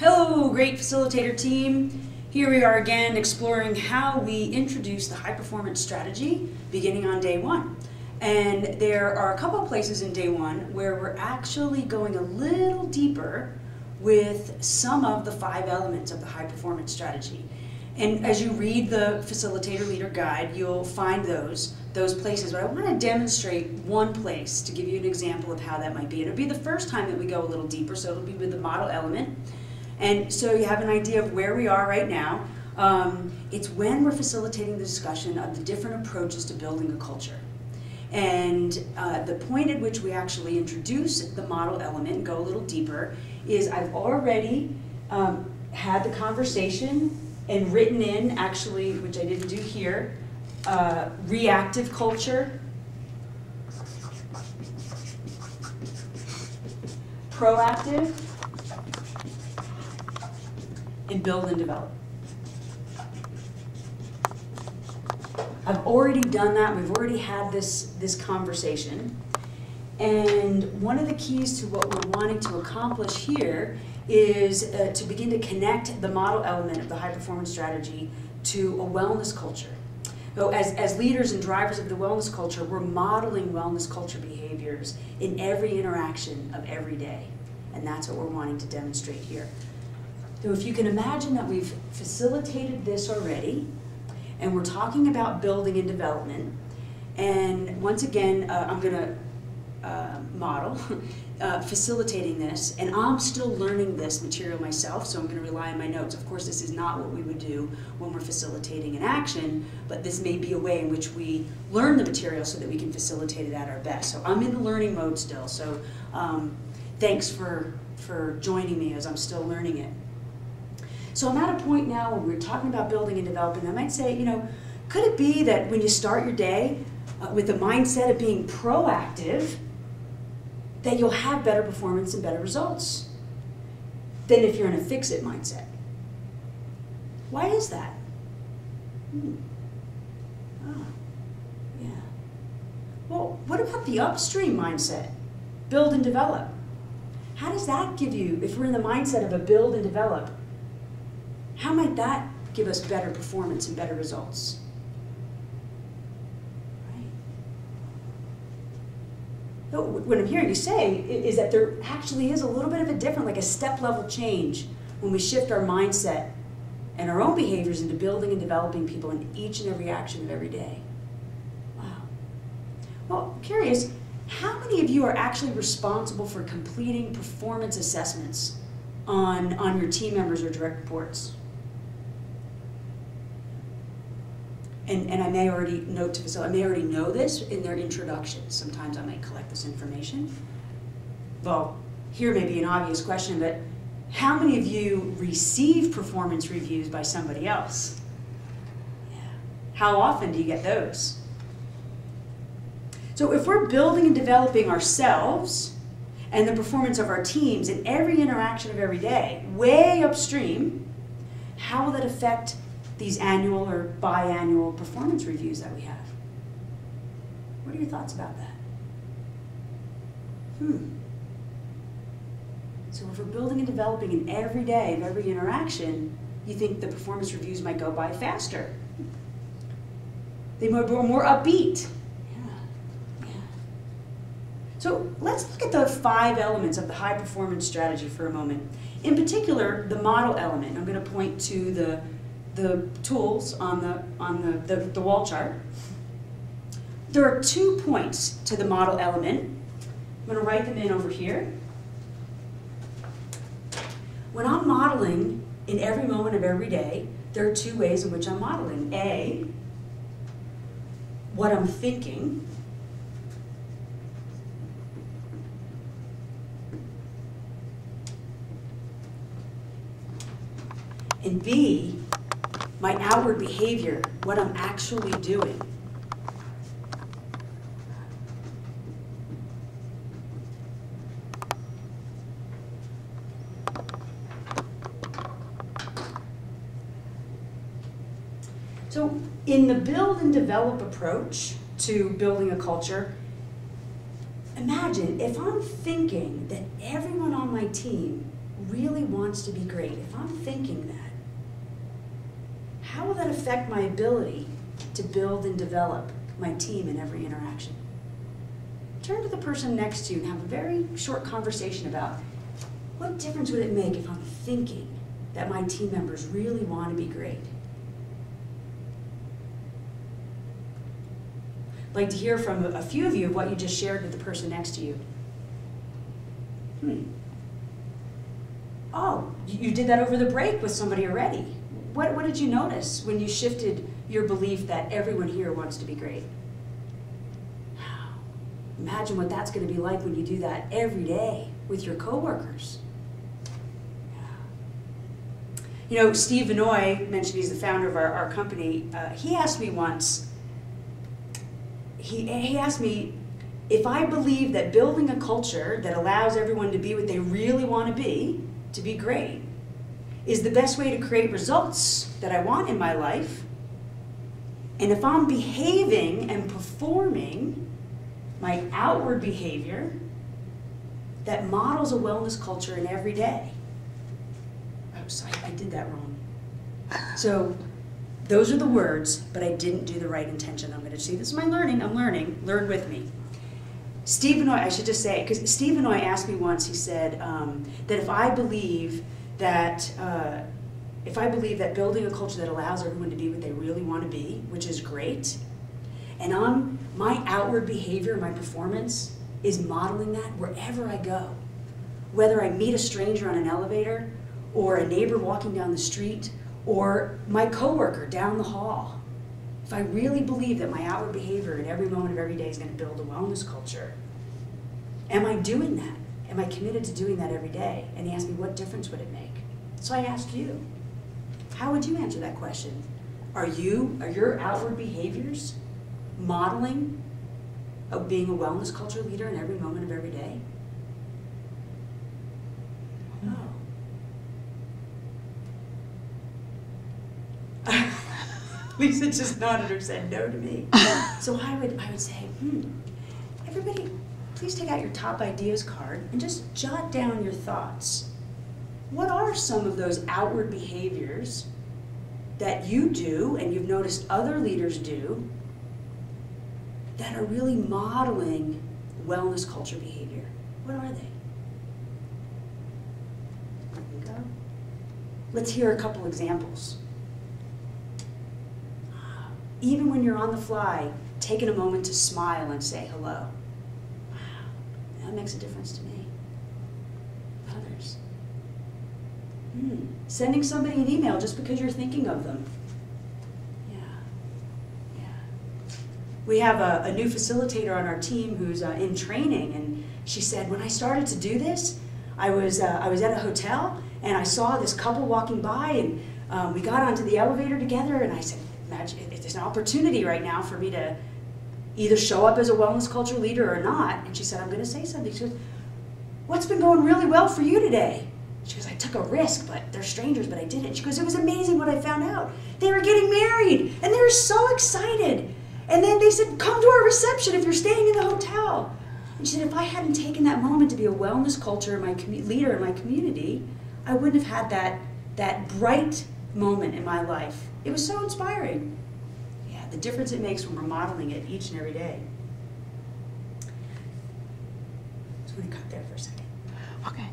Hello, great facilitator team. Here we are again exploring how we introduce the high performance strategy beginning on day one. And there are a couple of places in day one where we're actually going a little deeper with some of the 5 elements of the high performance strategy. And as you read the facilitator leader guide, you'll find those places, but I want to demonstrate one place to give you an example of how that might be. It'll be the first time that we go a little deeper, so it'll be with the model element. And so you have an idea of where we are right now. It's when we're facilitating the discussion of the different approaches to building a culture. And the point at which we actually introduce the model element and go a little deeper is I've already had the conversation and written in, actually, which I didn't do here, reactive culture, proactive, and build and develop. I've already done that. We've already had this conversation. And one of the keys to what we're wanting to accomplish here is to begin to connect the model element of the high performance strategy to a wellness culture. So as leaders and drivers of the wellness culture, we're modeling wellness culture behaviors in every interaction of every day. And that's what we're wanting to demonstrate here. So if you can imagine that we've facilitated this already, and we're talking about building and development, and once again, I'm going to model facilitating this, and I'm still learning this material myself, so I'm going to rely on my notes. Of course, this is not what we would do when we're facilitating an action, but this may be a way in which we learn the material so that we can facilitate it at our best. So I'm in the learning mode still, so thanks for joining me as I'm still learning it. So I'm at a point now where we're talking about building and developing. I might say, could it be that when you start your day with the mindset of being proactive, that you'll have better performance and better results than if you're in a fix-it mindset? Why is that? Oh, yeah. Well, what about the upstream mindset? Build and develop. How does that give you, if we're in the mindset of a build and develop, how might that give us better performance and better results? Right? So what I'm hearing you say is that there actually is a little bit of a different, like a step-level change when we shift our mindset and our own behaviors into building and developing people in each and every action of every day. Wow. Well, I'm curious, how many of you are actually responsible for completing performance assessments on your team members or direct reports? And I may already note to facilitate, I may already know this in their introductions. Sometimes I might collect this information. Well, here may be an obvious question, but how many of you receive performance reviews by somebody else? Yeah. How often do you get those? So if we're building and developing ourselves and the performance of our teams in every interaction of every day, way upstream, how will that affect these annual or biannual performance reviews that we have? What are your thoughts about that? So if we're building and developing in every day of every interaction, you think the performance reviews might go by faster. They might be more upbeat. Yeah. So let's look at the 5 elements of the high performance strategy for a moment. In particular, the model element. I'm going to point to the tools on the wall chart. There are 2 points to the model element. I'm going to write them in over here. When I'm modeling in every moment of every day, there are 2 ways in which I'm modeling. A, what I'm thinking. And B, my outward behavior, what I'm actually doing. So in the build and develop approach to building a culture, imagine if I'm thinking that everyone on my team really wants to be great, if I'm thinking that, how will that affect my ability to build and develop my team in every interaction? Turn to the person next to you and have a very short conversation about what difference would it make if I'm thinking that my team members really want to be great. I'd like to hear from a few of you of what you just shared with the person next to you. Oh, you did that over the break with somebody already. What did you notice when you shifted your belief that everyone here wants to be great? Imagine what that's going to be like when you do that every day with your coworkers. You know, Steve Vinoy mentioned he's the founder of our company. He asked me once, he asked me if I believe that building a culture that allows everyone to be what they really want to be great, is the best way to create results that I want in my life. And if I'm behaving and performing my outward behavior that models a wellness culture in every day. Oh, sorry, I did that wrong. So those are the words, but I didn't do the right intention. I'm going to see, this is my learning, I'm learning, learn with me. Steve Vinoy, I should just say, because Steve Vinoy asked me once, he said that if I believe that building a culture that allows everyone to be what they really want to be, which is great, and my outward behavior, my performance is modeling that wherever I go. Whether I meet a stranger on an elevator, or a neighbor walking down the street, or my coworker down the hall. If I really believe that my outward behavior at every moment of every day is going to build a wellness culture, am I doing that? Am I committed to doing that every day? And he asked me, what difference would it make? So I asked you, how would you answer that question? Are your outward behaviors modeling of being a wellness culture leader in every moment of every day? No. Lisa just nodded or said no to me. So I would say, everybody, please take out your top ideas card and just jot down your thoughts. What are some of those outward behaviors that you do and you've noticed other leaders do that are really modeling wellness culture behavior? What are they? There we go. Let's hear a couple examples. Even when you're on the fly, taking a moment to smile and say hello. Wow, that makes a difference to me. Others. Sending somebody an email just because you're thinking of them. Yeah. We have a new facilitator on our team who's in training, and she said, when I started to do this, I was at a hotel, and I saw this couple walking by, and we got onto the elevator together, and I said, imagine, there's an opportunity right now for me to either show up as a wellness culture leader or not. And she said, I'm going to say something. She goes, what's been going really well for you today? She goes, I took a risk, but they're strangers, but I did it. She goes, it was amazing what I found out. They were getting married, and they were so excited. And then they said, come to our reception if you're staying in the hotel. And she said, if I hadn't taken that moment to be a wellness culture leader in my community, I wouldn't have had that bright moment in my life. It was so inspiring. Yeah, the difference it makes when we're modeling it each and every day. So I'm going to cut there for a second. Okay.